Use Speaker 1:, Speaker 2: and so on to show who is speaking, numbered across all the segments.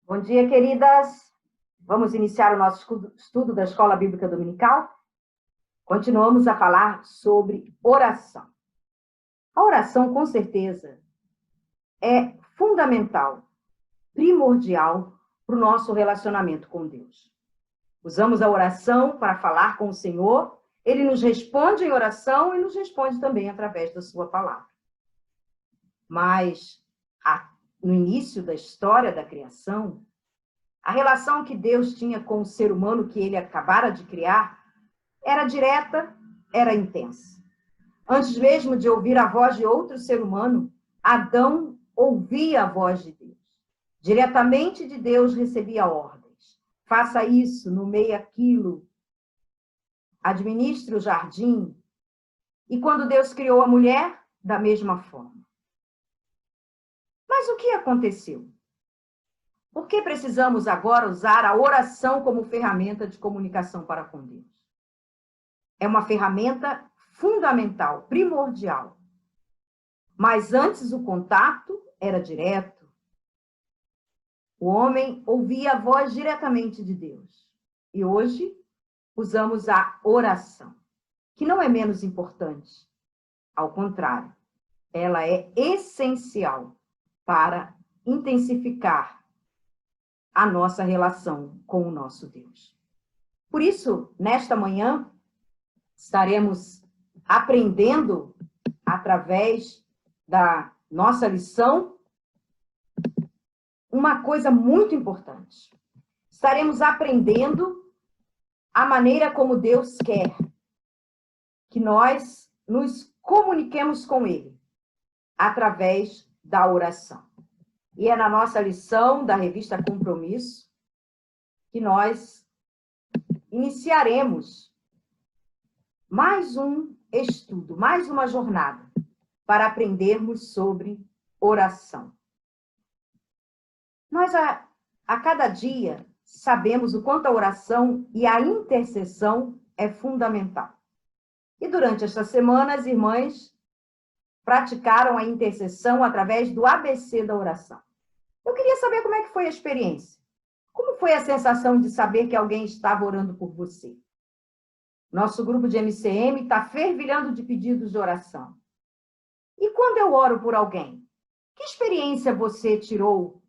Speaker 1: Bom dia, queridas. Vamos iniciar o nosso estudo da Escola Bíblica Dominical? Continuamos a falar sobre oração. A oração, com certeza, é fundamental, primordial para o nosso relacionamento com Deus. Usamos a oração para falar com o Senhor, Ele nos responde em oração e nos responde também através da sua palavra. Mas, no início da história da criação, a relação que Deus tinha com o ser humano que ele acabara de criar era direta, era intensa. Antes mesmo de ouvir a voz de outro ser humano, Adão ouvia a voz de Deus. Diretamente de Deus recebia ordens. Faça isso, nomeie aquilo, administre o jardim. E quando Deus criou a mulher, da mesma forma. Mas o que aconteceu? Por que precisamos agora usar a oração como ferramenta de comunicação para com Deus? É uma ferramenta fundamental, primordial. Mas antes o contato era direto. O homem ouvia a voz diretamente de Deus. E hoje usamos a oração, que não é menos importante. Ao contrário, ela é essencial para intensificar a nossa relação com o nosso Deus. Por isso, nesta manhã, estaremos aprendendo, através da nossa lição, uma coisa muito importante. Estaremos aprendendo a maneira como Deus quer que nós nos comuniquemos com Ele, através da oração. E é na nossa lição da revista Compromisso que nós iniciaremos mais um estudo, mais uma jornada para aprendermos sobre oração. Nós, a cada dia, sabemos o quanto a oração e a intercessão é fundamental. E durante esta semana, as irmãs praticaram a intercessão através do ABC da oração. Eu queria saber como é que foi a experiência. Como foi a sensação de saber que alguém estava orando por você? Nosso grupo de MCM está fervilhando de pedidos de oração. E quando eu oro por alguém? Que experiência você tirou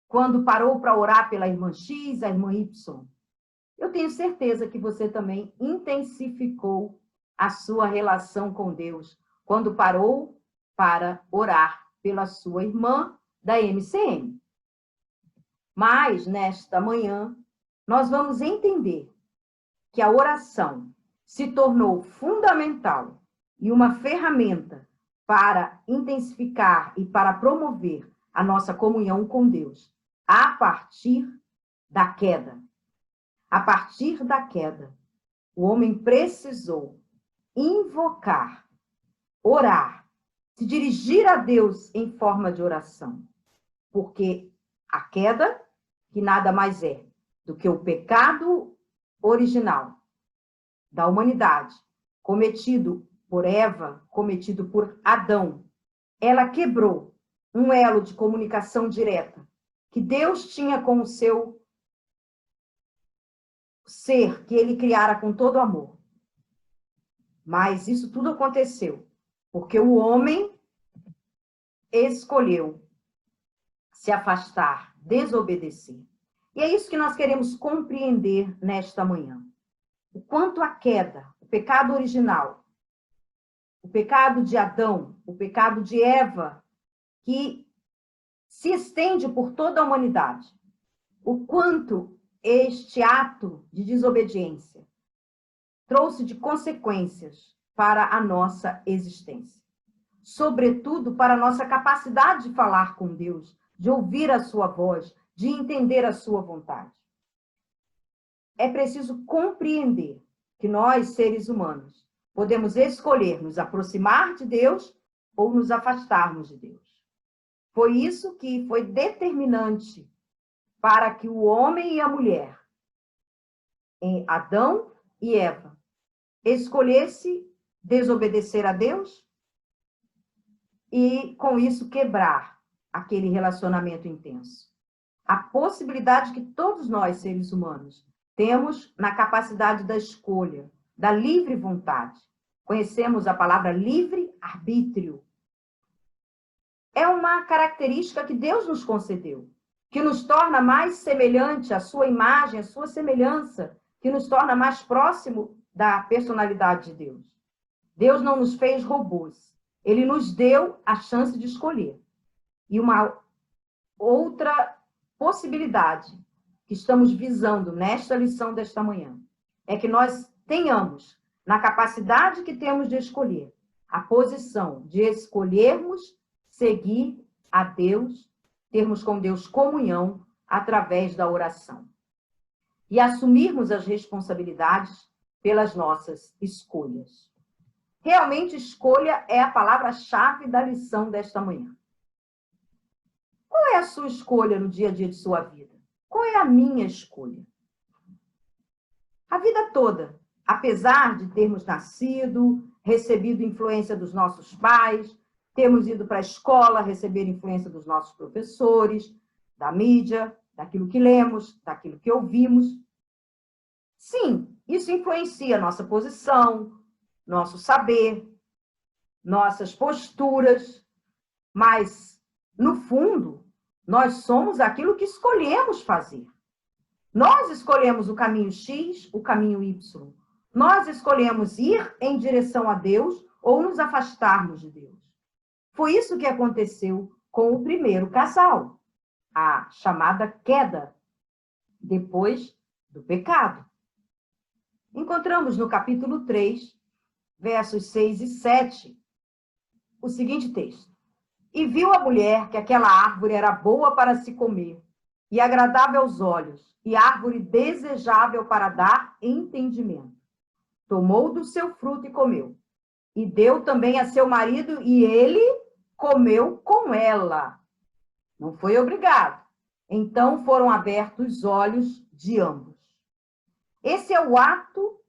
Speaker 1: quando parou para orar pela irmã X, a irmã Y? Eu tenho certeza que você também intensificou a sua relação com Deus quando parou para orar pela sua irmã da MCM. Mas, nesta manhã, nós vamos entender que a oração se tornou fundamental e uma ferramenta para intensificar e para promover a nossa comunhão com Deus a partir da queda. A partir da queda, o homem precisou invocar, orar, se dirigir a Deus em forma de oração, porque a queda, que nada mais é do que o pecado original da humanidade, cometido por Eva, cometido por Adão, ela quebrou um elo de comunicação direta que Deus tinha com o seu ser, que ele criara com todo amor. Mas isso tudo aconteceu porque o homem escolheu se afastar, desobedecer. E é isso que nós queremos compreender nesta manhã. O quanto a queda, o pecado original, o pecado de Adão, o pecado de Eva, que se estende por toda a humanidade, o quanto este ato de desobediência trouxe de consequências para a nossa existência. Sobretudo para a nossa capacidade de falar com Deus, de ouvir a sua voz, de entender a sua vontade. É preciso compreender que nós, seres humanos, podemos escolher nos aproximar de Deus ou nos afastarmos de Deus. Foi isso que foi determinante para que o homem e a mulher, em Adão e Eva, escolhesse desobedecer a Deus e, com isso, quebrar aquele relacionamento intenso. a possibilidade que todos nós, seres humanos, temos na capacidade da escolha, da livre vontade. Conhecemos a palavra livre-arbítrio. É uma característica que Deus nos concedeu, que nos torna mais semelhante à sua imagem, à sua semelhança, que nos torna mais próximo da personalidade de Deus. Deus não nos fez robôs. Ele nos deu a chance de escolher. E uma outra possibilidade que estamos visando nesta lição desta manhã é que nós tenhamos, na capacidade que temos de escolher, a posição de escolhermos seguir a Deus, termos com Deus comunhão através da oração. E assumirmos as responsabilidades pelas nossas escolhas. Realmente, escolha é a palavra-chave da lição desta manhã. Qual é a sua escolha no dia a dia de sua vida? Qual é a minha escolha? A vida toda, apesar de termos nascido, recebido influência dos nossos pais, termos ido para a escola, receber influência dos nossos professores, da mídia, daquilo que lemos, daquilo que ouvimos. Sim, isso influencia nossa posição, nosso saber, nossas posturas, mas, no fundo, nós somos aquilo que escolhemos fazer. Nós escolhemos o caminho X, o caminho Y. Nós escolhemos ir em direção a Deus ou nos afastarmos de Deus. Foi isso que aconteceu com o primeiro casal, a chamada queda, depois do pecado. Encontramos no capítulo 3, versos 6 e 7, o seguinte texto. E viu a mulher que aquela árvore era boa para se comer, e agradável aos olhos, e árvore desejável para dar entendimento. Tomou do seu fruto e comeu. E deu também a seu marido, e ele comeu com ela. Não foi obrigado. Então foram abertos os olhos de ambos. Esse é o ato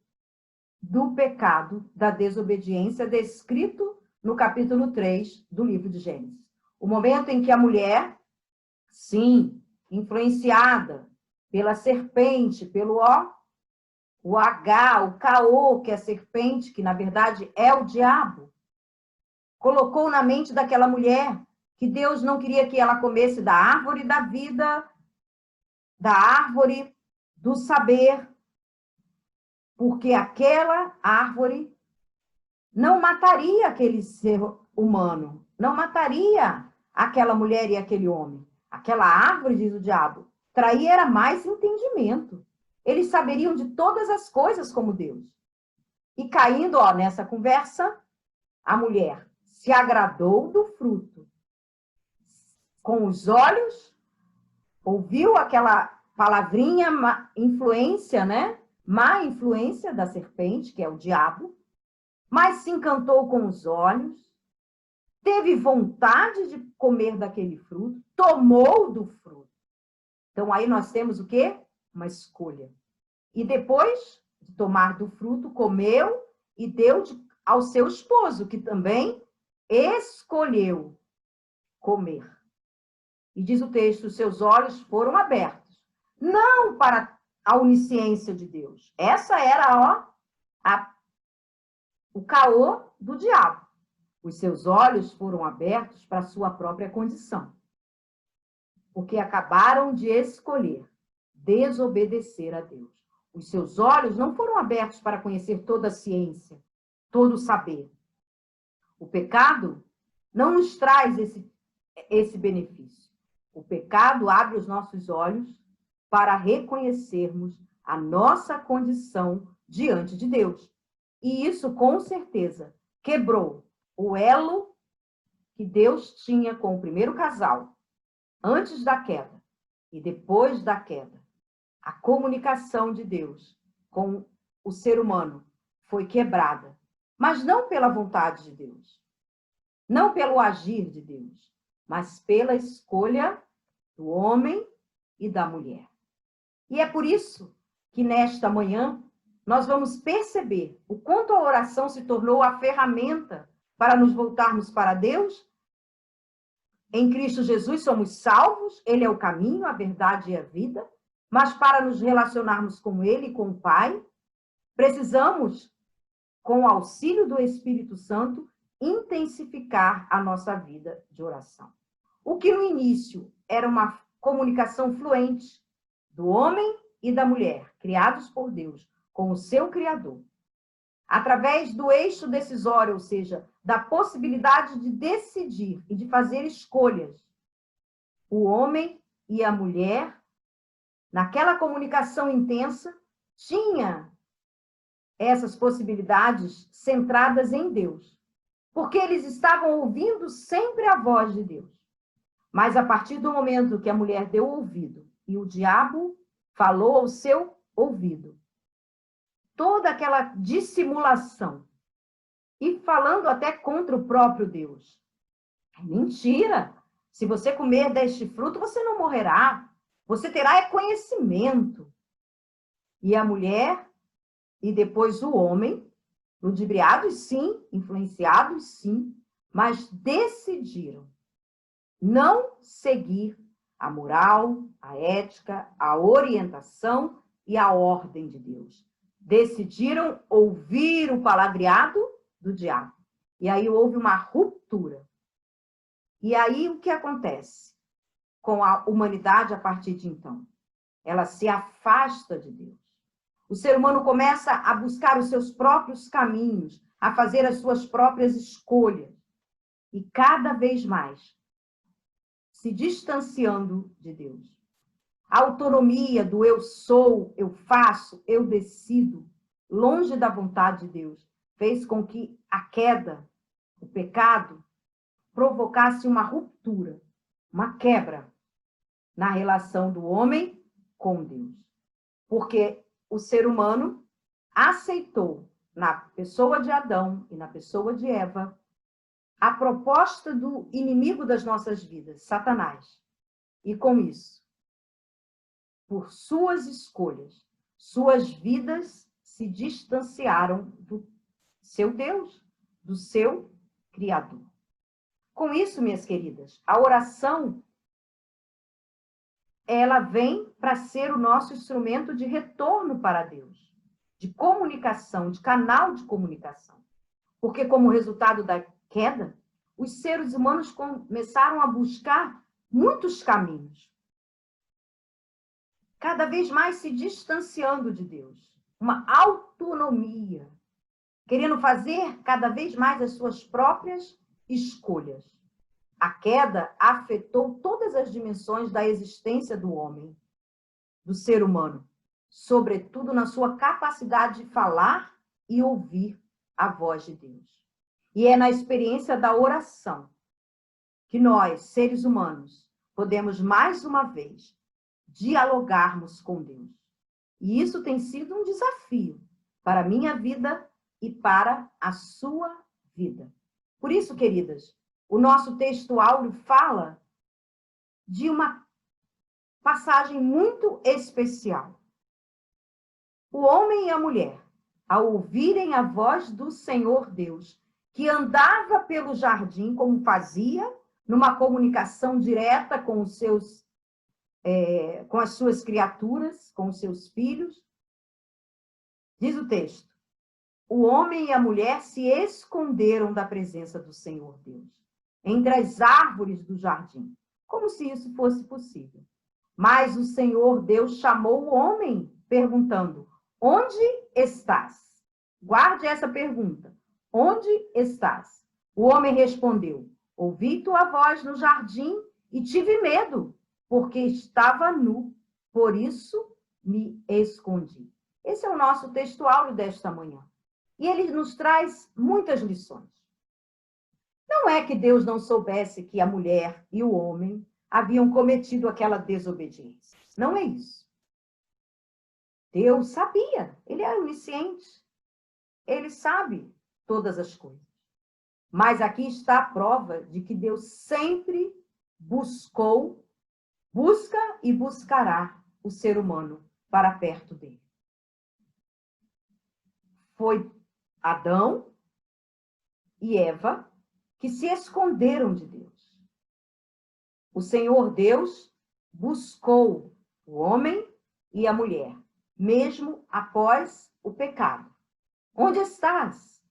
Speaker 1: do pecado, da desobediência, descrito no capítulo 3 do livro de Gênesis. O momento em que a mulher, sim, influenciada pela serpente, pelo o H, o caô, que é a serpente, que na verdade é o diabo, colocou na mente daquela mulher que Deus não queria que ela comesse da árvore da vida, da árvore do saber, porque aquela árvore não mataria aquele ser humano, não mataria aquela mulher e aquele homem. Aquela árvore, diz o diabo, traía era mais entendimento. Eles saberiam de todas as coisas como Deus. E caindo nessa conversa, a mulher se agradou do fruto. Com os olhos, ouviu aquela palavrinha, influência, né? Má influência da serpente, que é o diabo, mas se encantou com os olhos, teve vontade de comer daquele fruto, tomou do fruto. Então, aí nós temos o quê? Uma escolha. E depois de tomar do fruto, comeu e deu ao seu esposo, que também escolheu comer. E diz o texto, seus olhos foram abertos, não para a onisciência de Deus. Essa era o caô do diabo. Os seus olhos foram abertos para a sua própria condição. Porque acabaram de escolher desobedecer a Deus. Os seus olhos não foram abertos para conhecer toda a ciência, todo o saber. O pecado não nos traz esse benefício. O pecado abre os nossos olhos para reconhecermos a nossa condição diante de Deus. E isso, com certeza, quebrou o elo que Deus tinha com o primeiro casal, antes da queda e depois da queda. A comunicação de Deus com o ser humano foi quebrada, mas não pela vontade de Deus, não pelo agir de Deus, mas pela escolha do homem e da mulher. E é por isso que nesta manhã nós vamos perceber o quanto a oração se tornou a ferramenta para nos voltarmos para Deus Em Cristo Jesus somos salvos, Ele é o caminho, a verdade e a vida, mas para nos relacionarmos com Ele e com o Pai, precisamos, com o auxílio do Espírito Santo, intensificar a nossa vida de oração. O que no início era uma comunicação fluente do homem e da mulher, criados por Deus, com o seu Criador, através do eixo decisório, ou seja, da possibilidade de decidir e de fazer escolhas, o homem e a mulher, naquela comunicação intensa, tinha essas possibilidades centradas em Deus, porque eles estavam ouvindo sempre a voz de Deus. Mas a partir do momento que a mulher deu ouvido e o diabo falou ao seu ouvido, toda aquela dissimulação, e falando até contra o próprio Deus. É mentira! Se você comer deste fruto, você não morrerá. Você terá conhecimento. E a mulher, e depois o homem, ludibriados sim, influenciados sim, mas decidiram não seguir a moral, a ética, a orientação e a ordem de Deus. Decidiram ouvir o palavreado do diabo. E aí houve uma ruptura. E aí o que acontece com a humanidade a partir de então? Ela se afasta de Deus. O ser humano começa a buscar os seus próprios caminhos, a fazer as suas próprias escolhas. E cada vez mais se distanciando de Deus. A autonomia do eu sou, eu faço, eu decido, longe da vontade de Deus, fez com que a queda, o pecado, provocasse uma ruptura, uma quebra na relação do homem com Deus. Porque o ser humano aceitou, na pessoa de Adão e na pessoa de Eva, a proposta do inimigo das nossas vidas, Satanás. E com isso, por suas escolhas, suas vidas se distanciaram do seu Deus, do seu Criador. Com isso, minhas queridas, a oração, ela vem para ser o nosso instrumento de retorno para Deus, de comunicação, de canal de comunicação. Porque, como resultado da queda, os seres humanos começaram a buscar muitos caminhos, cada vez mais se distanciando de Deus. Uma autonomia, querendo fazer cada vez mais as suas próprias escolhas. A queda afetou todas as dimensões da existência do homem, do ser humano, sobretudo na sua capacidade de falar e ouvir a voz de Deus. E é na experiência da oração que nós, seres humanos, podemos mais uma vez dialogarmos com Deus. E isso tem sido um desafio para a minha vida e para a sua vida. Por isso, queridas, o nosso texto áureo fala de uma passagem muito especial. O homem e a mulher, ao ouvirem a voz do Senhor Deus, que andava pelo jardim como fazia, numa comunicação direta com os seus com as suas criaturas, com os seus filhos. Diz o texto: o homem e a mulher se esconderam da presença do Senhor Deus, entre as árvores do jardim, como se isso fosse possível. Mas o Senhor Deus chamou o homem, perguntando: onde estás? Guarde essa pergunta. Onde estás? O homem respondeu: ouvi tua voz no jardim e tive medo, porque estava nu, por isso me escondi. Esse é o nosso texto áureo desta manhã. E ele nos traz muitas lições. Não é que Deus não soubesse que a mulher e o homem haviam cometido aquela desobediência. Não é isso. Deus sabia, ele é onisciente. Ele sabe todas as coisas. Mas aqui está a prova de que Deus sempre busca e buscará o ser humano para perto dele. Foi Adão e Eva que se esconderam de Deus. o Senhor Deus buscou o homem e a mulher, mesmo após o pecado. Onde estás?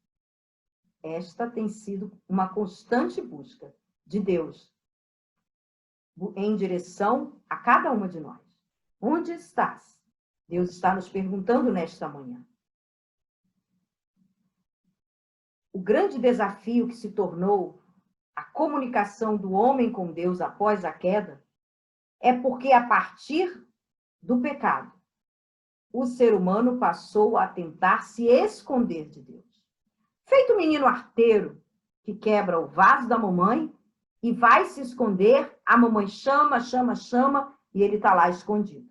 Speaker 1: Esta tem sido uma constante busca de Deus em direção a cada uma de nós. Onde estás? Deus está nos perguntando nesta manhã. O grande desafio que se tornou a comunicação do homem com Deus após a queda é porque, a partir do pecado, o ser humano passou a tentar se esconder de Deus. Feito o menino arteiro que quebra o vaso da mamãe e vai se esconder, a mamãe chama, chama, chama e ele está lá escondido.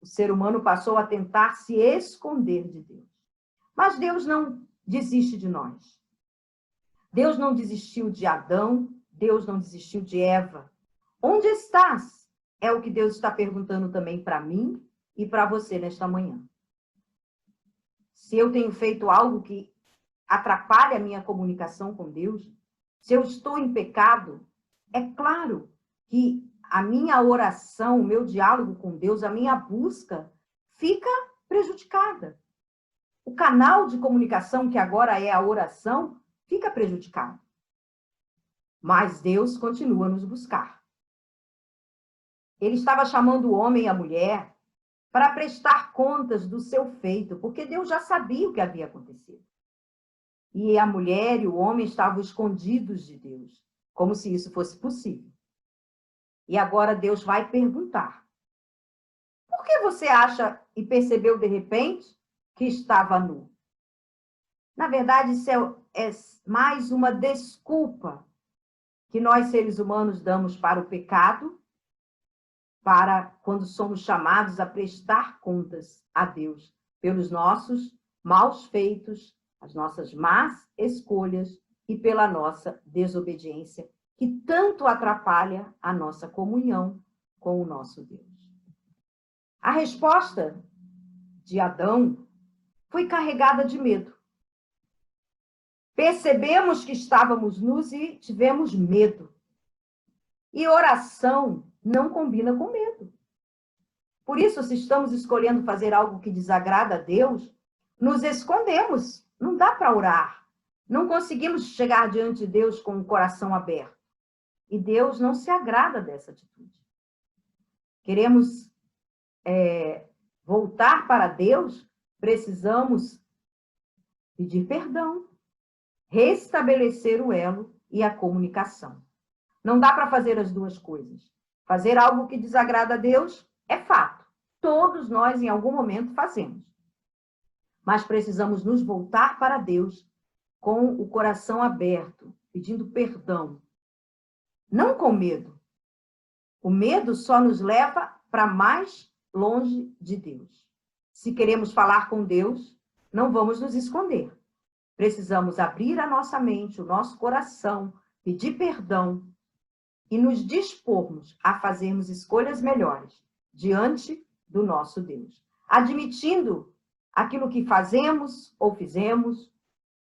Speaker 1: O ser humano passou a tentar se esconder de Deus. Mas Deus não desiste de nós. Deus não desistiu de Adão, Deus não desistiu de Eva. Onde estás? É o que Deus está perguntando também para mim e para você nesta manhã. Se eu tenho feito algo que atrapalha a minha comunicação com Deus, se eu estou em pecado, é claro que a minha oração, o meu diálogo com Deus, a minha busca fica prejudicada. O canal de comunicação, que agora é a oração, fica prejudicado. Mas Deus continua a nos buscar. Ele estava chamando o homem e a mulher para prestar contas do seu feito, porque Deus já sabia o que havia acontecido. E a mulher e o homem estavam escondidos de Deus, como se isso fosse possível. E agora Deus vai perguntar: por que você acha e percebeu de repente que estava nu? Na verdade, isso é mais uma desculpa que nós, seres humanos, damos para o pecado, para quando somos chamados a prestar contas a Deus pelos nossos maus feitos, as nossas más escolhas e pela nossa desobediência, que tanto atrapalha a nossa comunhão com o nosso Deus. A resposta de Adão foi carregada de medo. Percebemos que estávamos nus e tivemos medo. E oração não combina com medo. Por isso, se estamos escolhendo fazer algo que desagrada a Deus, nos escondemos. Não dá para orar. Não conseguimos chegar diante de Deus com o coração aberto. E Deus não se agrada dessa atitude. Queremos voltar para Deus, precisamos pedir perdão, restabelecer o elo e a comunicação. Não dá para fazer as duas coisas. Fazer algo que desagrada a Deus é fato. Todos nós, em algum momento, fazemos. Mas precisamos nos voltar para Deus com o coração aberto, pedindo perdão. Não com medo. O medo só nos leva para mais longe de Deus. Se queremos falar com Deus, não vamos nos esconder. Precisamos abrir a nossa mente, o nosso coração, pedir perdão e nos dispormos a fazermos escolhas melhores diante do nosso Deus, admitindo aquilo que fazemos ou fizemos,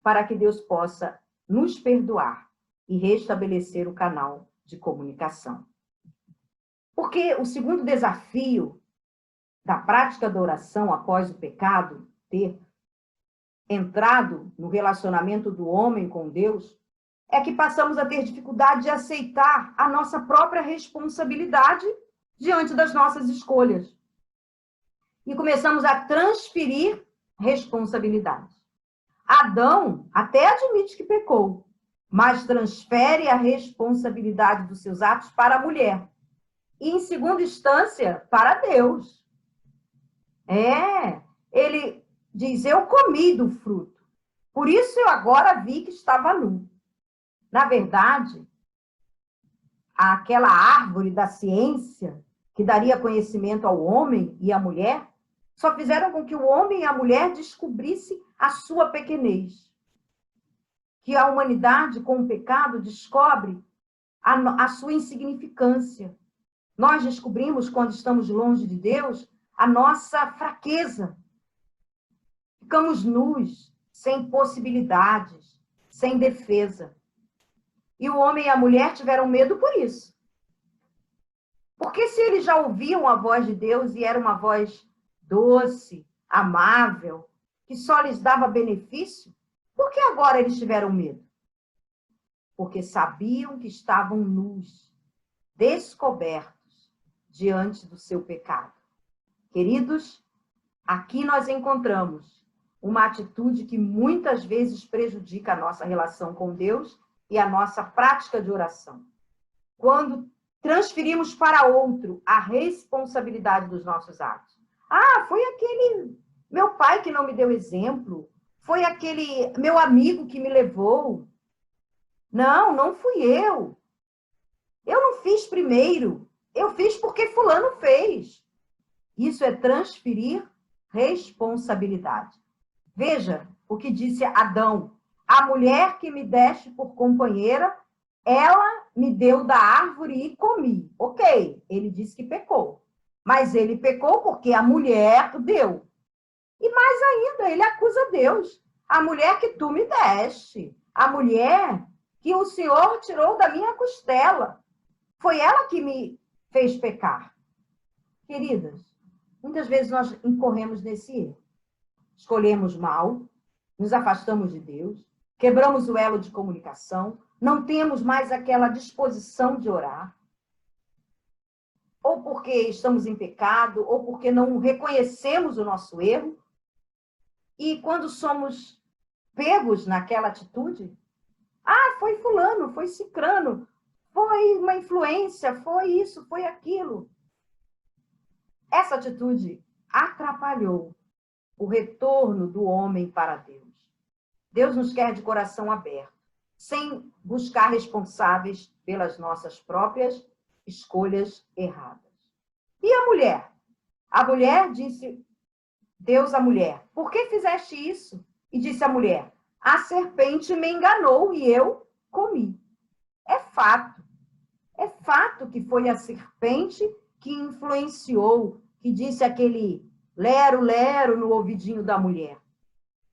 Speaker 1: para que Deus possa nos perdoar e restabelecer o canal de comunicação. Porque o segundo desafio da prática da oração após o pecado ter entrado no relacionamento do homem com Deus, é que passamos a ter dificuldade de aceitar a nossa própria responsabilidade diante das nossas escolhas. E começamos a transferir responsabilidade. Adão até admite que pecou, mas transfere a responsabilidade dos seus atos para a mulher. E, em segunda instância, para Deus. Ele diz: eu comi do fruto, por isso eu agora vi que estava nu. Na verdade, aquela árvore da ciência que daria conhecimento ao homem e à mulher, só fizeram com que o homem e a mulher descobrissem a sua pequenez. Que a humanidade, com o pecado, descobre a sua insignificância. Nós descobrimos, quando estamos longe de Deus, a nossa fraqueza. Ficamos nus, sem possibilidades, sem defesa. E o homem e a mulher tiveram medo por isso. Porque se eles já ouviam a voz de Deus e era uma voz doce, amável, que só lhes dava benefício, por que agora eles tiveram medo? Porque sabiam que estavam nus, descobertos diante do seu pecado. Queridos, aqui nós encontramos uma atitude que muitas vezes prejudica a nossa relação com Deus e a nossa prática de oração. Quando transferimos para outro a responsabilidade dos nossos atos. Ah, foi aquele meu pai que não me deu exemplo. Foi aquele meu amigo que me levou. Não, não fui eu. Eu não fiz primeiro. Eu fiz porque fulano fez. Isso é transferir responsabilidade. Veja o que disse Adão. A mulher que me deste por companheira, ela me deu da árvore e comi. Ok, ele disse que pecou. Mas ele pecou porque a mulher deu. E mais ainda, ele acusa Deus. A mulher que tu me deste. A mulher que o Senhor tirou da minha costela. Foi ela que me fez pecar. Queridas, muitas vezes nós incorremos nesse erro. Escolhemos mal, nos afastamos de Deus, quebramos o elo de comunicação, não temos mais aquela disposição de orar, ou porque estamos em pecado, ou porque não reconhecemos o nosso erro, e quando somos pegos naquela atitude, foi fulano, foi cicrano, foi uma influência, foi isso, foi aquilo. Essa atitude atrapalhou o retorno do homem para Deus. Deus nos quer de coração aberto, sem buscar responsáveis pelas nossas próprias escolhas erradas. E a mulher? A mulher disse, Deus à mulher, por que fizeste isso? E disse a mulher, a serpente me enganou e eu comi. É fato que foi a serpente que influenciou, que disse aquele lero-lero no ouvidinho da mulher.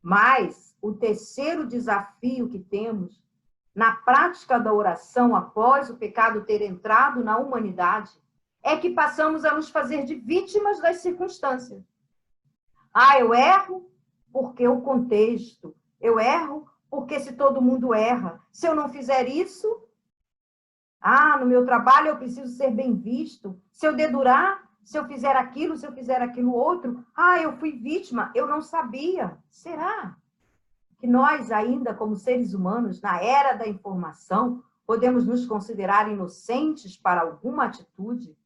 Speaker 1: Mas o terceiro desafio que temos na prática da oração após o pecado ter entrado na humanidade é que passamos a nos fazer de vítimas das circunstâncias. Eu erro porque o contexto. Eu erro porque se todo mundo erra. Se eu não fizer isso, no meu trabalho eu preciso ser bem visto. Se eu dedurar, se eu fizer aquilo outro, eu fui vítima, eu não sabia. Será que nós ainda, como seres humanos, na era da informação, podemos nos considerar inocentes para alguma atitude?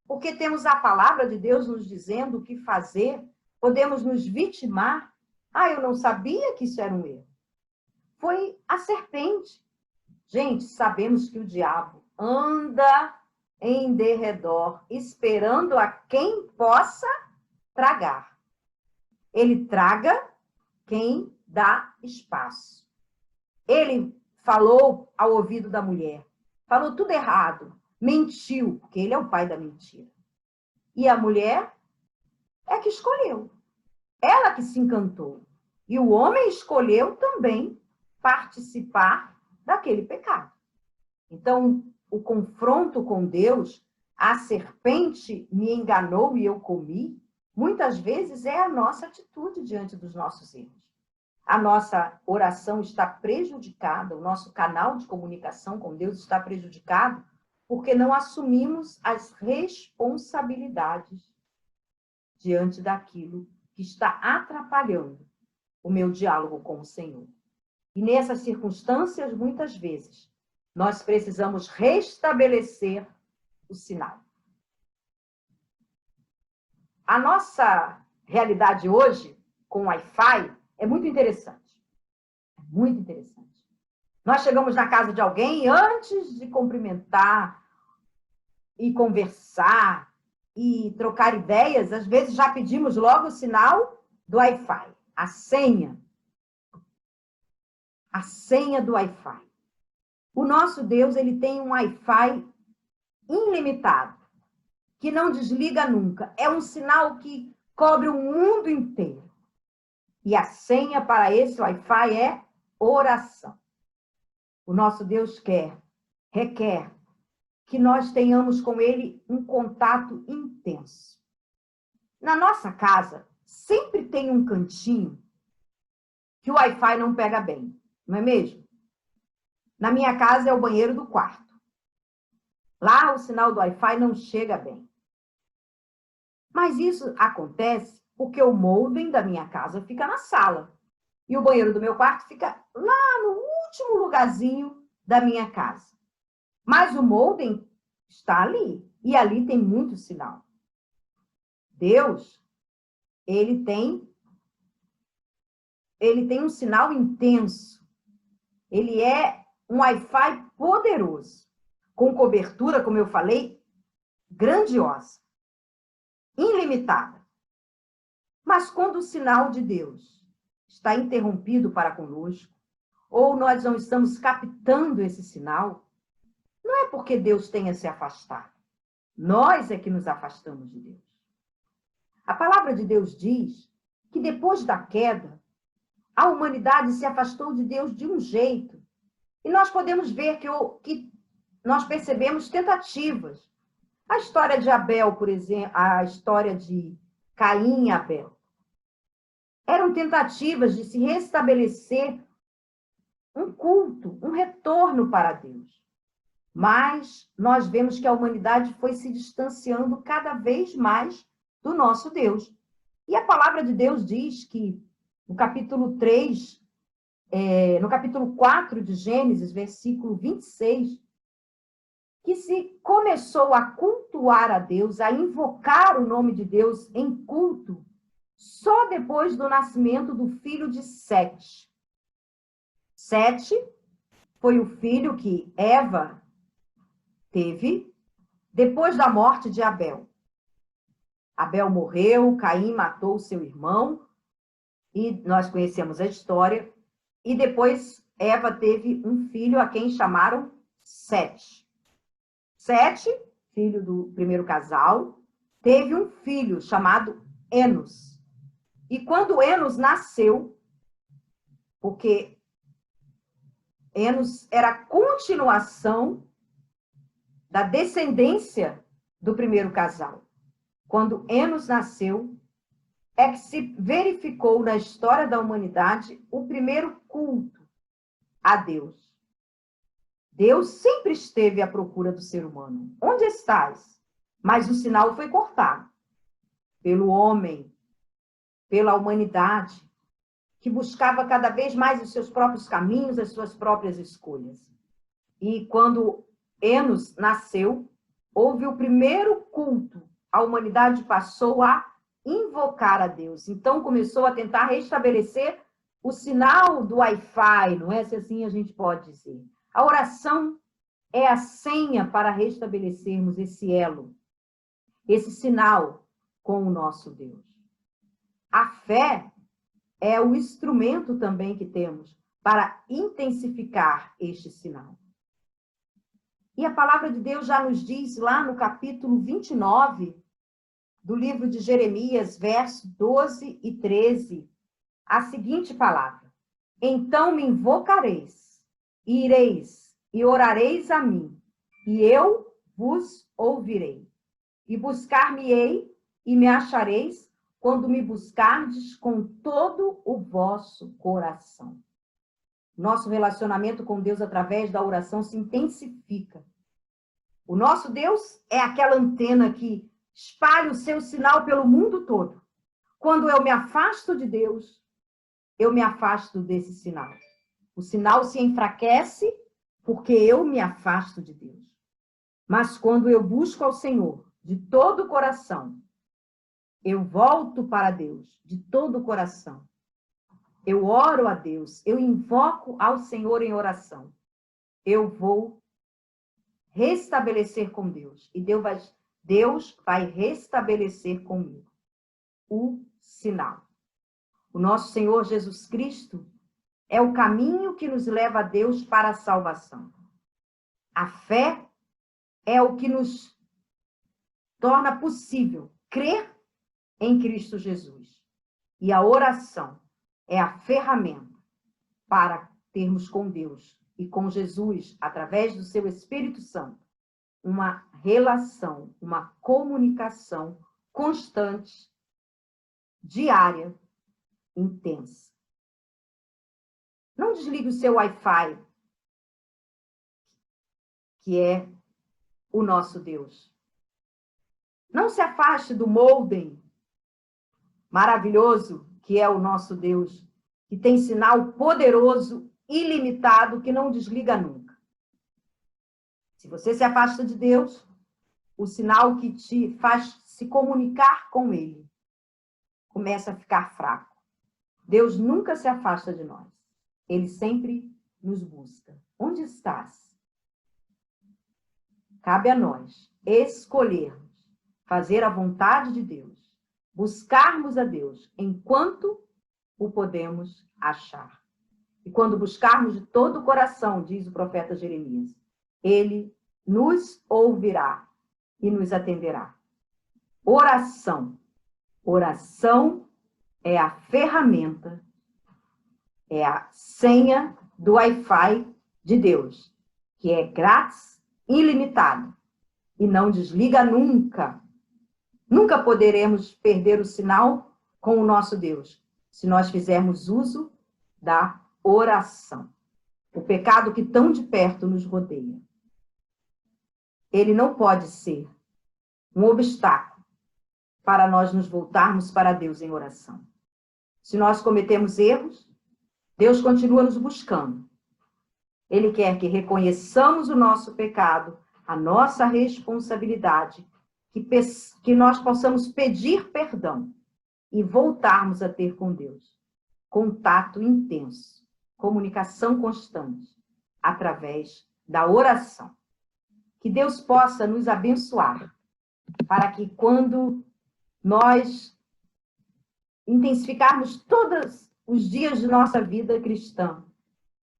Speaker 1: Porque temos a palavra de Deus nos dizendo o que fazer, podemos nos vitimar. Eu não sabia que isso era um erro. Foi a serpente. Gente, sabemos que o diabo anda em derredor, esperando a quem possa tragar. Ele traga quem dá espaço. Ele falou ao ouvido da mulher, falou tudo errado, mentiu, porque ele é o pai da mentira. E a mulher é que escolheu. Ela que se encantou. E o homem escolheu também participar daquele pecado. Então, o confronto com Deus, a serpente me enganou e eu comi, muitas vezes é a nossa atitude diante dos nossos erros. A nossa oração está prejudicada, o nosso canal de comunicação com Deus está prejudicado porque não assumimos as responsabilidades diante daquilo que está atrapalhando o meu diálogo com o Senhor. E nessas circunstâncias, muitas vezes, nós precisamos restabelecer o sinal. A nossa realidade hoje, com o Wi-Fi, é muito interessante. É muito interessante. Nós chegamos na casa de alguém e antes de cumprimentar e conversar e trocar ideias, às vezes já pedimos logo o sinal do Wi-Fi, a senha. A senha do Wi-Fi. O nosso Deus, ele tem um Wi-Fi ilimitado, que não desliga nunca. É um sinal que cobre o mundo inteiro. E a senha para esse Wi-Fi é oração. O nosso Deus requer que nós tenhamos com ele um contato intenso. Na nossa casa, sempre tem um cantinho que o Wi-Fi não pega bem, não é mesmo? Na minha casa é o banheiro do quarto. Lá o sinal do Wi-Fi não chega bem. Mas isso acontece porque o modem da minha casa fica na sala. E o banheiro do meu quarto fica lá no último lugarzinho da minha casa. Mas o modem está ali. E ali tem muito sinal. Deus, ele tem um sinal intenso. Ele é um Wi-Fi poderoso. Com cobertura, como eu falei, grandiosa. Ilimitada. Mas quando o sinal de Deus está interrompido para conosco, ou nós não estamos captando esse sinal, não é porque Deus tenha se afastado. Nós é que nos afastamos de Deus. A palavra de Deus diz que depois da queda, a humanidade se afastou de Deus de um jeito. E nós podemos ver que nós percebemos tentativas. A história de Abel, por exemplo, a história de Caim e Abel. Eram tentativas de se restabelecer um culto, um retorno para Deus. Mas nós vemos que a humanidade foi se distanciando cada vez mais do nosso Deus. E a palavra de Deus diz que no capítulo 3, no capítulo 4 de Gênesis, versículo 26, que se começou a cultuar a Deus, a invocar o nome de Deus em culto, só depois do nascimento do filho de Sete. Sete foi o filho que Eva teve depois da morte de Abel. Abel morreu, Caim matou seu irmão, e nós conhecemos a história, e depois Eva teve um filho a quem chamaram Sete. Sete, filho do primeiro casal, teve um filho chamado Enos. E quando Enos nasceu, porque Enos era a continuação da descendência do primeiro casal. Quando Enos nasceu, é que se verificou na história da humanidade o primeiro culto a Deus. Deus sempre esteve à procura do ser humano. Onde estás? Mas o sinal foi cortado pelo homem, pela humanidade, que buscava cada vez mais os seus próprios caminhos, as suas próprias escolhas. E quando Enos nasceu, houve o primeiro culto. A humanidade passou a invocar a Deus. Então, começou a tentar restabelecer o sinal do Wi-Fi, não é? Se assim a gente pode dizer. A oração é a senha para restabelecermos esse elo, esse sinal com o nosso Deus. A fé é o instrumento também que temos para intensificar este sinal. E a palavra de Deus já nos diz lá no capítulo 29 do livro de Jeremias, versos 12 e 13, a seguinte palavra: então me invocareis, e ireis, e orareis a mim, e eu vos ouvirei. E buscar-me-ei, e me achareis, quando me buscardes com todo o vosso coração. Nosso relacionamento com Deus através da oração se intensifica. O nosso Deus é aquela antena que espalha o seu sinal pelo mundo todo. Quando eu me afasto de Deus, eu me afasto desse sinal. O sinal se enfraquece porque eu me afasto de Deus. Mas quando eu busco ao Senhor de todo o coração, eu volto para Deus de todo o coração. Eu oro a Deus, eu invoco ao Senhor em oração. Eu vou restabelecer com Deus. E Deus vai restabelecer comigo o sinal. O nosso Senhor Jesus Cristo é o caminho que nos leva a Deus para a salvação. A fé é o que nos torna possível crer em Cristo Jesus. E a oração é a ferramenta para termos com Deus e com Jesus, através do seu Espírito Santo, uma relação, uma comunicação constante, diária, intensa. Não desligue o seu Wi-Fi, que é o nosso Deus. Não se afaste do modem maravilhoso, que é o nosso Deus, que tem sinal poderoso, ilimitado, que não desliga nunca. Se você se afasta de Deus, o sinal que te faz se comunicar com Ele começa a ficar fraco. Deus nunca se afasta de nós. Ele sempre nos busca. Onde estás? Cabe a nós escolhermos, fazer a vontade de Deus, buscarmos a Deus enquanto o podemos achar. E quando buscarmos de todo o coração, diz o profeta Jeremias, Ele nos ouvirá e nos atenderá. Oração. Oração é a ferramenta, é a senha do Wi-Fi de Deus, que é grátis, ilimitado, e não desliga nunca. Nunca poderemos perder o sinal com o nosso Deus, se nós fizermos uso da oração. O pecado que tão de perto nos rodeia. Ele não pode ser um obstáculo para nós nos voltarmos para Deus em oração. Se nós cometemos erros, Deus continua nos buscando. Ele quer que reconheçamos o nosso pecado, a nossa responsabilidade, que nós possamos pedir perdão e voltarmos a ter com Deus contato intenso, comunicação constante, através da oração. Que Deus possa nos abençoar, para que quando nós intensificarmos todos os dias de nossa vida cristã,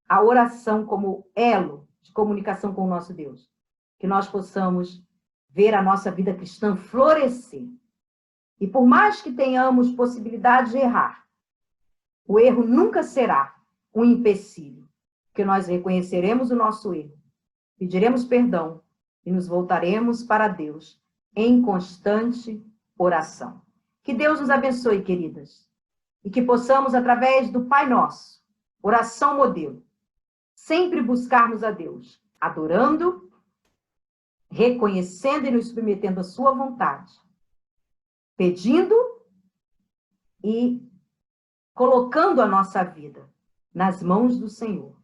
Speaker 1: a oração como elo de comunicação com o nosso Deus, que nós possamos ver a nossa vida cristã florescer. E por mais que tenhamos possibilidade de errar, o erro nunca será um empecilho, porque nós reconheceremos o nosso erro, pediremos perdão e nos voltaremos para Deus em constante oração. Que Deus nos abençoe, queridas, e que possamos, através do Pai Nosso, oração modelo, sempre buscarmos a Deus, adorando, reconhecendo e nos submetendo à sua vontade, pedindo e colocando a nossa vida nas mãos do Senhor,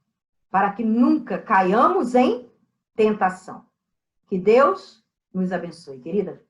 Speaker 1: para que nunca caiamos em tentação. Que Deus nos abençoe, querida.